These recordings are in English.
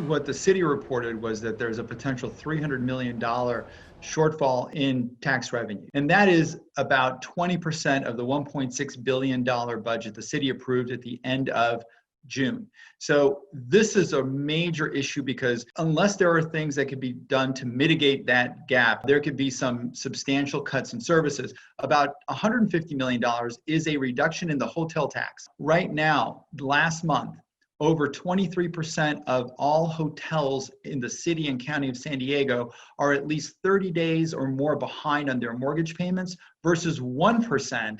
What the city reported was that there's a potential $300 million shortfall in tax revenue. And that is about 20% of the $1.6 billion budget the city approved at the end of June. So this is a major issue because unless there are things that could be done to mitigate that gap, there could be some substantial cuts in services. About $150 million is a reduction in the hotel tax. Right now, last month, over 23% of all hotels in the city and county of San Diego are at least 30 days or more behind on their mortgage payments versus 1%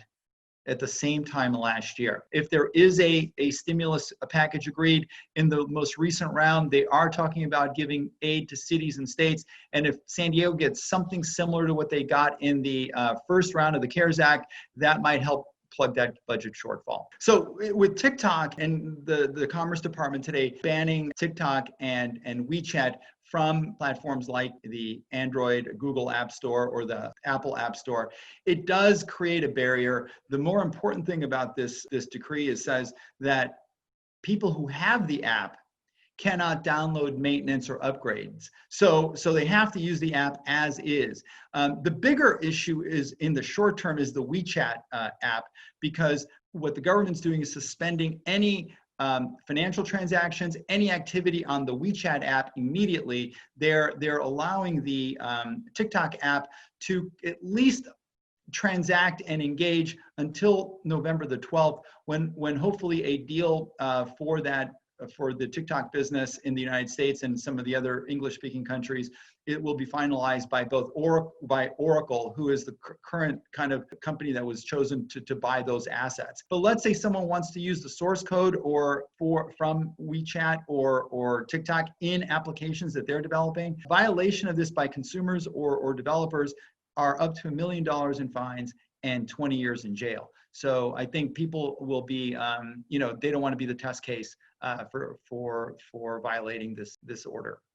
at the same time last year. If there is a stimulus package agreed in the most recent round, they are talking about giving aid to cities and states. And if San Diego gets something similar to what they got in the first round of the CARES Act, that might help plug that budget shortfall. So with TikTok and the Commerce Department today banning TikTok and WeChat from platforms like the Android Google App Store or the Apple App Store, it does create a barrier. The more important thing about this decree is says that people who have the app cannot download maintenance or upgrades. So they have to use the app as is. The bigger issue is in the short term is the WeChat app, because what the government's doing is suspending any financial transactions, any activity on the WeChat app immediately. They're allowing the TikTok app to at least transact and engage until November the 12th, when hopefully a deal for the TikTok business in the United States and some of the other English-speaking countries, it will be finalized by Oracle, who is the current kind of company that was chosen to buy those assets. But let's say someone wants to use the source code from WeChat or TikTok in applications that they're developing. Violation of this by consumers or developers are up to $1 million in fines and 20 years in jail. So I think people will be, they don't want to be the test case for violating this order.